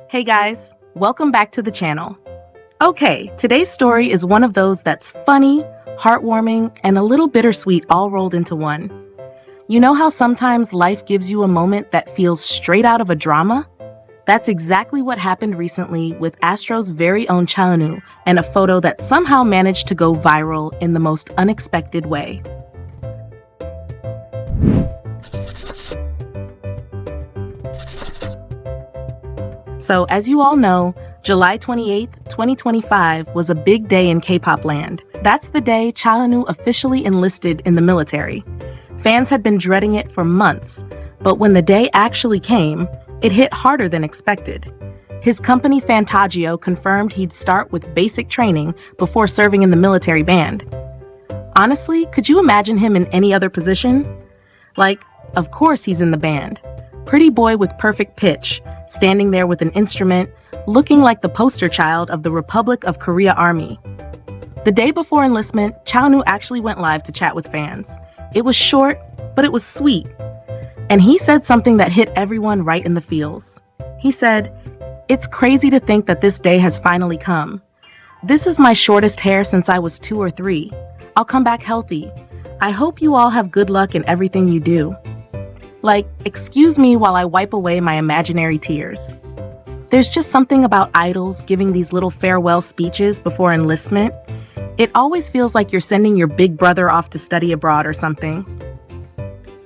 Hey guys, welcome back to the channel. Okay, today's story is one of those that's funny, heartwarming, and a little bittersweet all rolled into one. You know how sometimes life gives you a moment that feels straight out of a drama? That's exactly what happened recently with Astro's very own Eunwoo and a photo that somehow managed to go viral in the most unexpected way. So, as you all know, July 28th, 2025 was a big day in K-pop land. That's the day Eunwoo officially enlisted in the military. Fans had been dreading it for months, but when the day actually came, it hit harder than expected. His company Fantagio confirmed he'd start with basic training before serving in the military band. Honestly, could you imagine him in any other position? Like, of course he's in the band. Pretty boy with perfect pitch, standing there with an instrument, looking like the poster child of the Republic of Korea Army. The day before enlistment, Eunwoo actually went live to chat with fans. It was short, but it was sweet. And he said something that hit everyone right in the feels. He said, "It's crazy to think that this day has finally come. This is my shortest hair since I was 2 or 3. I'll come back healthy. I hope you all have good luck in everything you do." Like, excuse me while I wipe away my imaginary tears. There's just something about idols giving these little farewell speeches before enlistment. It always feels like you're sending your big brother off to study abroad or something.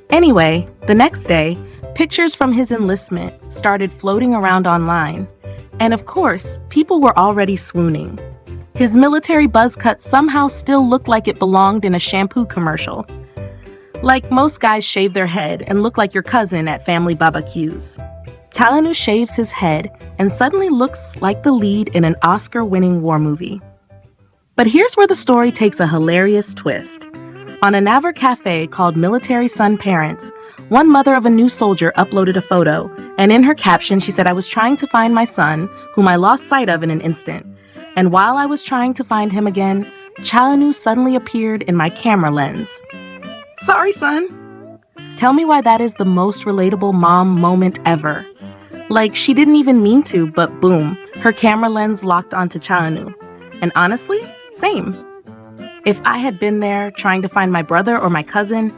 Anyway, the next day, pictures from his enlistment started floating around online. And of course, people were already swooning. His military buzz cut somehow still looked like it belonged in a shampoo commercial. Like most guys shave their head and look like your cousin at family barbecues. Eunwoo shaves his head and suddenly looks like the lead in an Oscar-winning war movie. But here's where the story takes a hilarious twist. On a Naver cafe called Military Son Parents, one mother of a new soldier uploaded a photo, and in her caption she said, "I was trying to find my son, whom I lost sight of in an instant. And while I was trying to find him again, Eunwoo suddenly appeared in my camera lens. Sorry, son." Tell me why that is the most relatable mom moment ever. Like, she didn't even mean to, but boom, her camera lens locked onto Eunwoo. And honestly, same. If I had been there trying to find my brother or my cousin,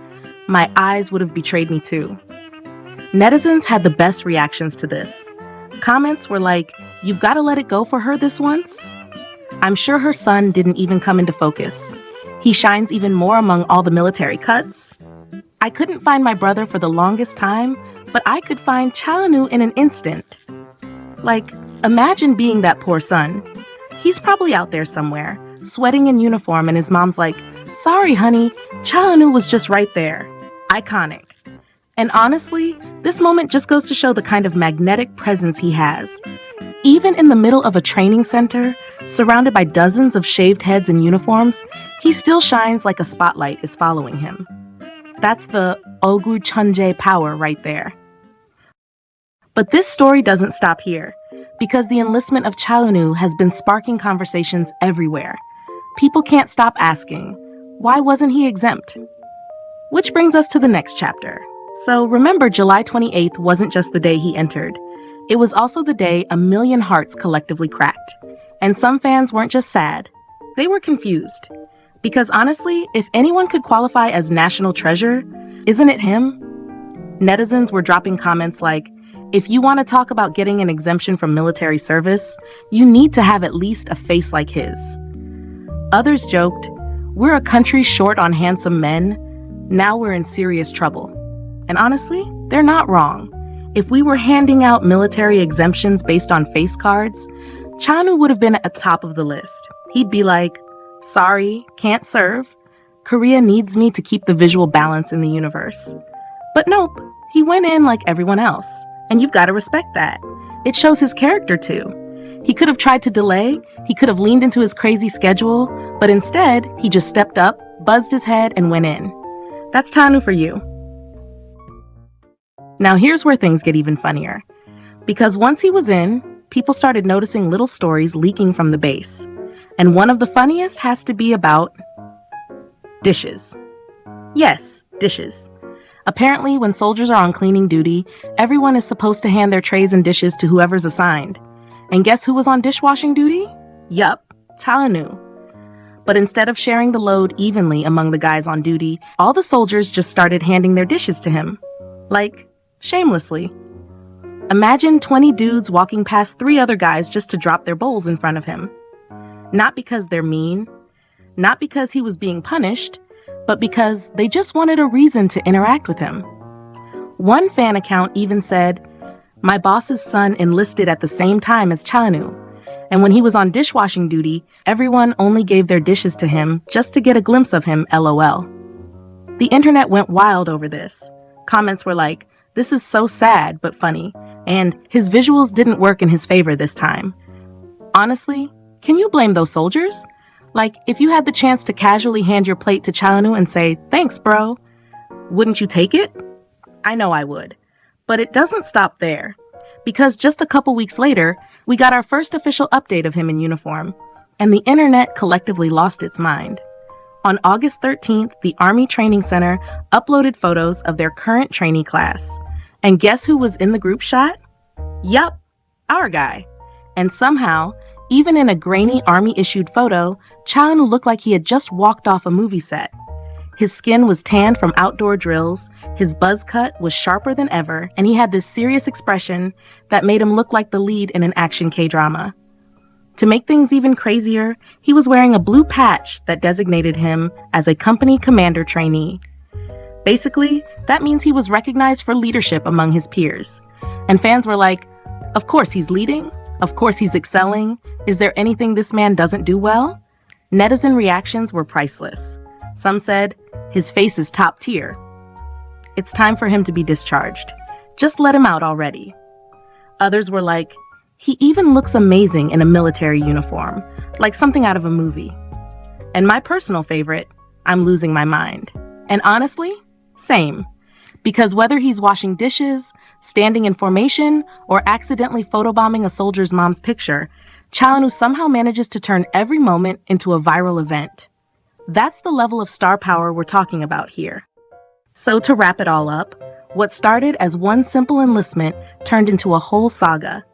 my eyes would have betrayed me too. Netizens had the best reactions to this. Comments were like, "You've got to let it go for her this once." I'm sure her son didn't even come into focus. He shines even more among all the military cuts. "I couldn't find my brother for the longest time, but I could find Eunwoo in an instant." Like, imagine being that poor son. He's probably out there somewhere, sweating in uniform, and his mom's like, "Sorry, honey, Eunwoo was just right there." Iconic. And honestly, this moment just goes to show the kind of magnetic presence he has. Even in the middle of a training center, surrounded by dozens of shaved heads and uniforms, he still shines like a spotlight is following him. That's the 얼굴 천재 power right there. But this story doesn't stop here, because the enlistment of Eunwoo has been sparking conversations everywhere. People can't stop asking, why wasn't he exempt? Which brings us to the next chapter. So remember, July 28th wasn't just the day he entered. It was also the day a million hearts collectively cracked. And some fans weren't just sad, they were confused. Because honestly, if anyone could qualify as national treasure, isn't it him? Netizens were dropping comments like, "If you want to talk about getting an exemption from military service, you need to have at least a face like his." Others joked, "We're a country short on handsome men. Now we're in serious trouble." And honestly, they're not wrong. If we were handing out military exemptions based on face cards, Eunwoo would have been at the top of the list. He'd be like, "Sorry, can't serve. Korea needs me to keep the visual balance in the universe." But nope, he went in like everyone else. And you've got to respect that. It shows his character too. He could have tried to delay, he could have leaned into his crazy schedule, but instead, he just stepped up, buzzed his head, and went in. That's Eunwoo for you. Now here's where things get even funnier. Because once he was in, people started noticing little stories leaking from the base. And one of the funniest has to be about dishes. Yes, dishes. Apparently, when soldiers are on cleaning duty, everyone is supposed to hand their trays and dishes to whoever's assigned. And guess who was on dishwashing duty? Yup, Eunwoo. But instead of sharing the load evenly among the guys on duty, all the soldiers just started handing their dishes to him. Like, shamelessly. Imagine 20 dudes walking past 3 other guys just to drop their bowls in front of him. Not because they're mean, not because he was being punished, but because they just wanted a reason to interact with him. One fan account even said, "My boss's son enlisted at the same time as Eunwoo, and when he was on dishwashing duty, everyone only gave their dishes to him just to get a glimpse of him, LOL." The internet went wild over this. Comments were like, "This is so sad but funny," and "His visuals didn't work in his favor this time." Honestly, can you blame those soldiers? Like, if you had the chance to casually hand your plate to Eunwoo and say, "Thanks, bro," wouldn't you take it? I know I would. But it doesn't stop there. Because just a couple weeks later, we got our first official update of him in uniform, and the internet collectively lost its mind. On August 13th, the Army Training Center uploaded photos of their current trainee class. And guess who was in the group shot? Yup, our guy. And somehow, even in a grainy Army-issued photo, Eunwoo looked like he had just walked off a movie set. His skin was tanned from outdoor drills, his buzz cut was sharper than ever, and he had this serious expression that made him look like the lead in an action K-drama. To make things even crazier, he was wearing a blue patch that designated him as a company commander trainee. Basically, that means he was recognized for leadership among his peers. And fans were like, "Of course he's leading, of course he's excelling, is there anything this man doesn't do well?" Netizen reactions were priceless. Some said, "His face is top tier. It's time for him to be discharged. Just let him out already." Others were like, "He even looks amazing in a military uniform, like something out of a movie." And my personal favorite, "I'm losing my mind." And honestly, same. Because whether he's washing dishes, standing in formation, or accidentally photobombing a soldier's mom's picture, Eunwoo somehow manages to turn every moment into a viral event. That's the level of star power we're talking about here. So to wrap it all up, what started as one simple enlistment turned into a whole saga.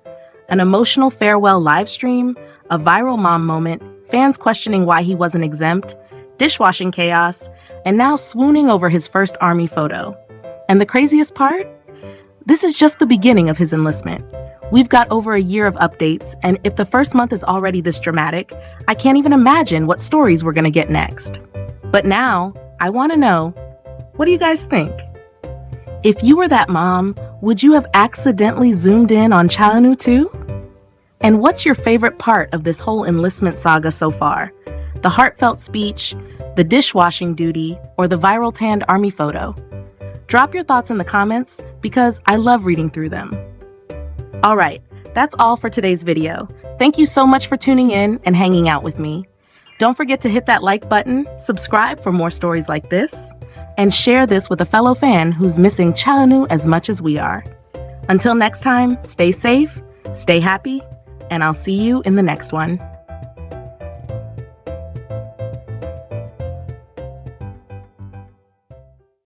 An emotional farewell live stream, a viral mom moment, fans questioning why he wasn't exempt, dishwashing chaos, and now swooning over his first Army photo. And the craziest part? This is just the beginning of his enlistment. We've got over a year of updates, and if the first month is already this dramatic, I can't even imagine what stories we're gonna get next. But now, I wanna know, what do you guys think? If you were that mom, would you have accidentally zoomed in on Eunwoo too? And what's your favorite part of this whole enlistment saga so far? The heartfelt speech, the dishwashing duty, or the viral tanned Army photo? Drop your thoughts in the comments because I love reading through them. All right, that's all for today's video. Thank you so much for tuning in and hanging out with me. Don't forget to hit that like button, subscribe for more stories like this, and share this with a fellow fan who's missing Eunwoo as much as we are. Until next time, stay safe, stay happy, and I'll see you in the next one.